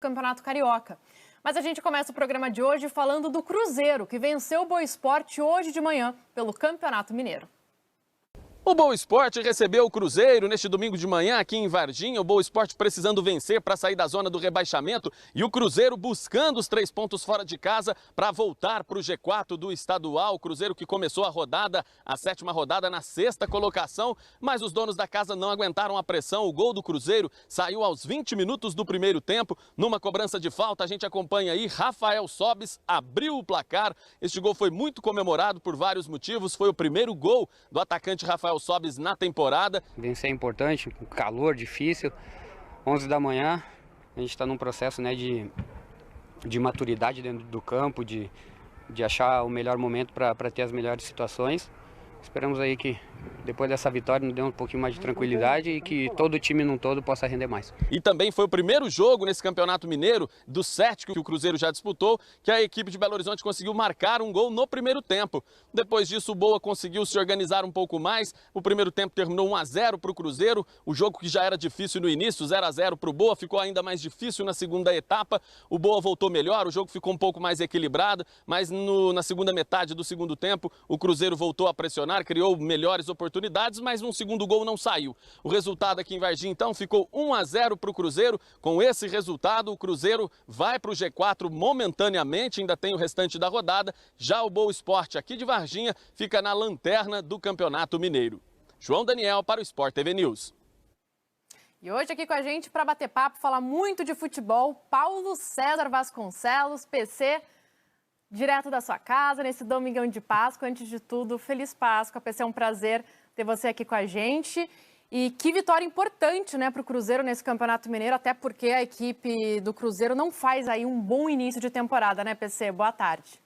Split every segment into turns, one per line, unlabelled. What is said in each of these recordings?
Campeonato Carioca. Mas a gente começa o programa de hoje falando do Cruzeiro, que venceu o Boa Esporte hoje de manhã pelo Campeonato Mineiro.
O Boa Esporte recebeu o Cruzeiro neste domingo de manhã aqui em Varginha. O Boa Esporte precisando vencer para sair da zona do rebaixamento e o Cruzeiro buscando os 3 pontos fora de casa para voltar para o G4 do estadual. O Cruzeiro que começou a rodada, a 7ª rodada, na 6ª colocação, mas os donos da casa não aguentaram a pressão. O gol do Cruzeiro saiu aos 20 minutos do primeiro tempo. Numa cobrança de falta, a gente acompanha aí, Rafael Sobis abriu o placar. Este gol foi muito comemorado por vários motivos. Foi o primeiro gol do atacante Rafael Sobis na temporada.
Vencer é importante, com calor difícil, 11 da manhã, a gente está num processo, né, de maturidade dentro do campo, de achar o melhor momento para ter as melhores situações. Esperamos aí que depois dessa vitória nos dê um pouquinho mais de tranquilidade e que todo o time num todo possa render mais.
E também foi o primeiro jogo nesse Campeonato Mineiro, dos 7 que o Cruzeiro já disputou, que a equipe de Belo Horizonte conseguiu marcar um gol no primeiro tempo. Depois disso, o Boa conseguiu se organizar um pouco mais. O primeiro tempo terminou 1-0 para o Cruzeiro. O jogo que já era difícil no início, 0-0 para o Boa, ficou ainda mais difícil na segunda etapa. O Boa voltou melhor, o jogo ficou um pouco mais equilibrado, mas na segunda metade do segundo tempo, o Cruzeiro voltou a pressionar, criou melhores oportunidades, mas um segundo gol não saiu. O resultado aqui em Varginha, então, ficou 1-0 para o Cruzeiro. Com esse resultado, o Cruzeiro vai para o G4 momentaneamente, ainda tem o restante da rodada. Já o Boa Esporte aqui de Varginha fica na lanterna do Campeonato Mineiro. João Daniel para o Sport TV News.
E hoje aqui com a gente para bater papo, falar muito de futebol, Paulo César Vasconcelos, PC, direto da sua casa, nesse domingão de Páscoa. Antes de tudo, feliz Páscoa, PC, é um prazer ter você aqui com a gente. E que vitória importante, né, para o Cruzeiro nesse Campeonato Mineiro, até porque a equipe do Cruzeiro não faz aí um bom início de temporada, né, PC? Boa tarde.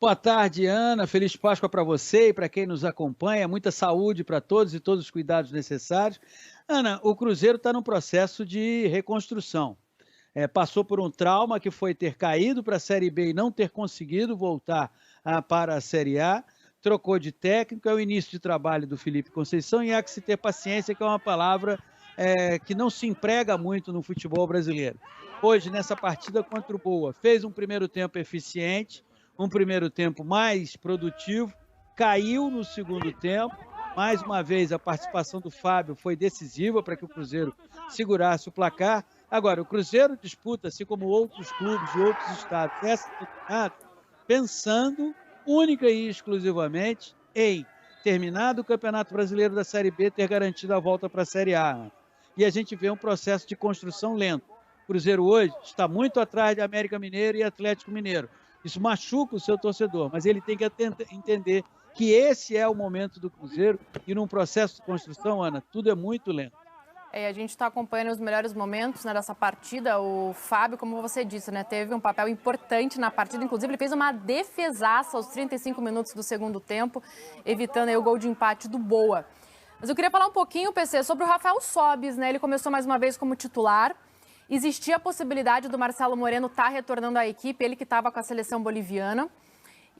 Boa tarde, Ana. Feliz Páscoa para você e para quem nos acompanha. Muita saúde para todos e todos os cuidados necessários. Ana, o Cruzeiro está num processo de reconstrução. Passou por um trauma que foi ter caído para a Série B e não ter conseguido voltar para a Série A. Trocou de técnico, é o início de trabalho do Felipe Conceição e há que se ter paciência, que é uma palavra que não se emprega muito no futebol brasileiro. Hoje, nessa partida contra o Boa, fez um primeiro tempo eficiente, um primeiro tempo mais produtivo, caiu no segundo tempo. Mais uma vez, a participação do Fábio foi decisiva para que o Cruzeiro segurasse o placar. Agora, o Cruzeiro disputa, assim como outros clubes de outros estados, essa temporada, pensando única e exclusivamente em terminar o Campeonato Brasileiro da Série B, ter garantido a volta para a Série A. E a gente vê um processo de construção lento. O Cruzeiro hoje está muito atrás de América Mineiro e Atlético Mineiro. Isso machuca o seu torcedor, mas ele tem que entender que esse é o momento do Cruzeiro e num processo de construção, Ana, tudo é muito lento.
A gente está acompanhando os melhores momentos, né, dessa partida. O Fábio, como você disse, né, teve um papel importante na partida. Inclusive, ele fez uma defesaça aos 35 minutos do segundo tempo, evitando aí o gol de empate do Boa. Mas eu queria falar um pouquinho, PC, sobre o Rafael Sobis, né? Ele começou mais uma vez como titular. Existia a possibilidade do Marcelo Moreno estar retornando à equipe, ele que estava com a seleção boliviana.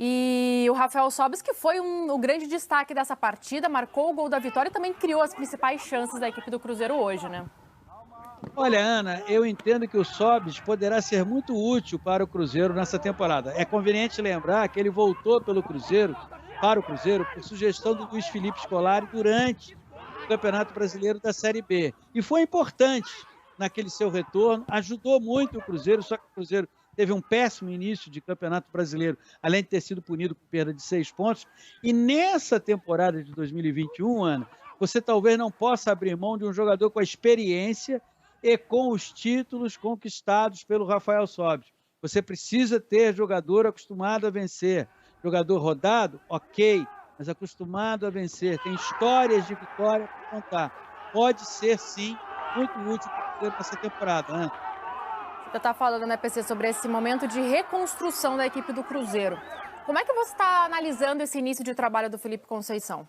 E o Rafael Sobis, que foi o grande destaque dessa partida, marcou o gol da vitória e também criou as principais chances da equipe do Cruzeiro hoje, né?
Olha, Ana, eu entendo que o Sobis poderá ser muito útil para o Cruzeiro nessa temporada. É conveniente lembrar que ele voltou para o Cruzeiro, por sugestão do Luiz Felipe Scolari durante o Campeonato Brasileiro da Série B. E foi importante naquele seu retorno, ajudou muito o Cruzeiro, só que o Cruzeiro teve um péssimo início de Campeonato Brasileiro, além de ter sido punido com perda de 6 pontos. E nessa temporada de 2021, Ana, você talvez não possa abrir mão de um jogador com a experiência e com os títulos conquistados pelo Rafael Sobis. Você precisa ter jogador acostumado a vencer. Jogador rodado, ok, mas acostumado a vencer. Tem histórias de vitória para contar. Pode ser, sim, muito útil para essa temporada, Ana.
Você está falando, né, PC, sobre esse momento de reconstrução da equipe do Cruzeiro. Como é que você está analisando esse início de trabalho do Felipe Conceição?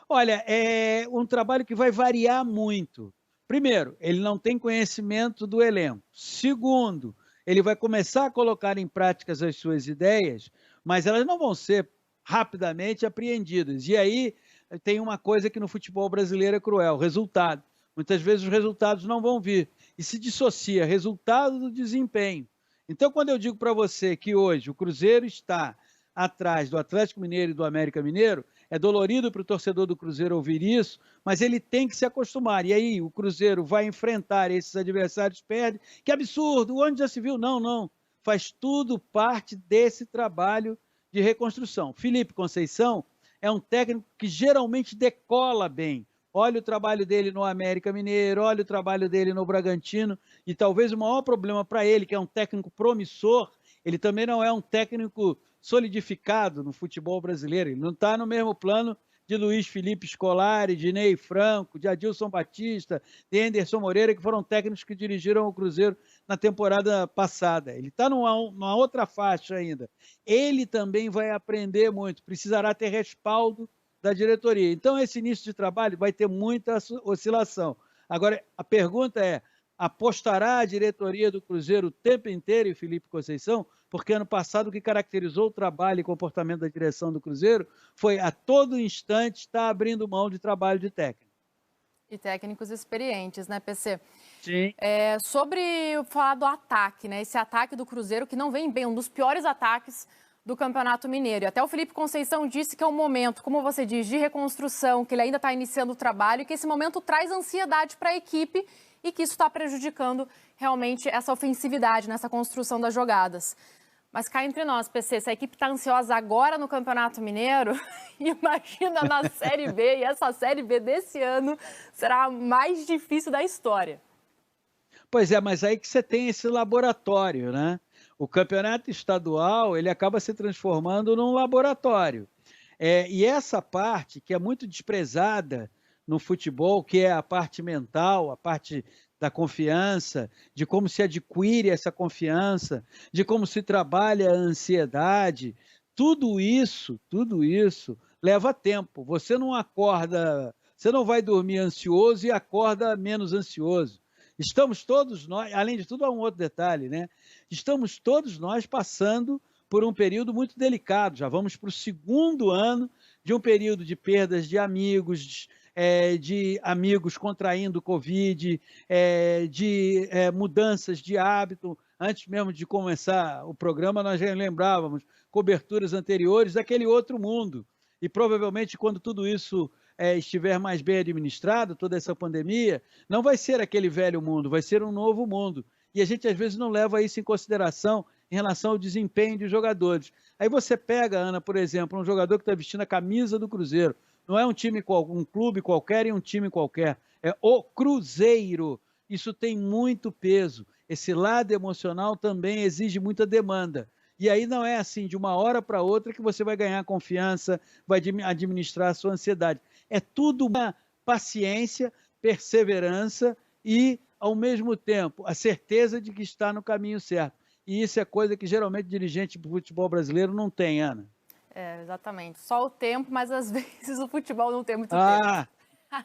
Olha, é um trabalho que vai variar muito. Primeiro, ele não tem conhecimento do elenco. Segundo, ele vai começar a colocar em prática as suas ideias, mas elas não vão ser rapidamente apreendidas. E aí tem uma coisa que no futebol brasileiro é cruel, resultado. Muitas vezes os resultados não vão vir. e se dissocia resultado do desempenho. Então, quando eu digo para você que hoje o Cruzeiro está atrás do Atlético Mineiro e do América Mineiro, é dolorido para o torcedor do Cruzeiro ouvir isso, mas ele tem que se acostumar. E aí o Cruzeiro vai enfrentar esses adversários, perde. Que absurdo, onde já se viu? Não, não. Faz tudo parte desse trabalho de reconstrução. Felipe Conceição é um técnico que geralmente decola bem. Olha o trabalho dele no América Mineiro, olha o trabalho dele no Bragantino, e talvez o maior problema para ele, que é um técnico promissor, ele também não é um técnico solidificado no futebol brasileiro, ele não está no mesmo plano de Luiz Felipe Scolari, de Ney Franco, de Adilson Batista, de Anderson Moreira, que foram técnicos que dirigiram o Cruzeiro na temporada passada. Ele está numa outra faixa ainda. Ele também vai aprender muito, precisará ter respaldo da diretoria. Então, esse início de trabalho vai ter muita oscilação. Agora, a pergunta é, apostará a diretoria do Cruzeiro o tempo inteiro em Felipe Conceição? Porque ano passado o que caracterizou o trabalho e comportamento da direção do Cruzeiro foi a todo instante estar abrindo mão de trabalho de técnico.
E técnicos experientes, né, PC?
Sim.
Sobre falar do ataque, né? Esse ataque do Cruzeiro que não vem bem, um dos piores ataques do Campeonato Mineiro. E até o Felipe Conceição disse que é um momento, como você diz, de reconstrução, que ele ainda está iniciando o trabalho e que esse momento traz ansiedade para a equipe e que isso está prejudicando realmente essa ofensividade nessa construção das jogadas. Mas cá entre nós, PC, se a equipe está ansiosa agora no Campeonato Mineiro, imagina na Série B, e essa Série B desse ano será a mais difícil da história.
Pois é, mas aí que você tem esse laboratório, né? O campeonato estadual, ele acaba se transformando num laboratório. E essa parte que é muito desprezada no futebol, que é a parte mental, a parte da confiança, de como se adquire essa confiança, de como se trabalha a ansiedade, tudo isso leva tempo. Você não acorda, você não vai dormir ansioso e acorda menos ansioso. Estamos todos nós, além de tudo há um outro detalhe, né? Estamos todos nós passando por um período muito delicado, já vamos para o segundo ano de um período de perdas de amigos contraindo Covid, de mudanças de hábito. Antes mesmo de começar o programa, nós já lembrávamos coberturas anteriores daquele outro mundo. E provavelmente, quando tudo isso estiver mais bem administrado, toda essa pandemia, não vai ser aquele velho mundo, vai ser um novo mundo. E a gente, às vezes, não leva isso em consideração em relação ao desempenho dos jogadores. Aí você pega, Ana, por exemplo, um jogador que está vestindo a camisa do Cruzeiro. Não é um clube qualquer e um time qualquer. É o Cruzeiro. Isso tem muito peso. Esse lado emocional também exige muita demanda. E aí não é assim, de uma hora para outra, que você vai ganhar confiança, vai administrar a sua ansiedade. É tudo uma paciência, perseverança e, ao mesmo tempo, a certeza de que está no caminho certo. E isso é coisa que geralmente dirigente do futebol brasileiro não tem, Ana.
Exatamente. Só o tempo, mas às vezes o futebol não tem muito tempo.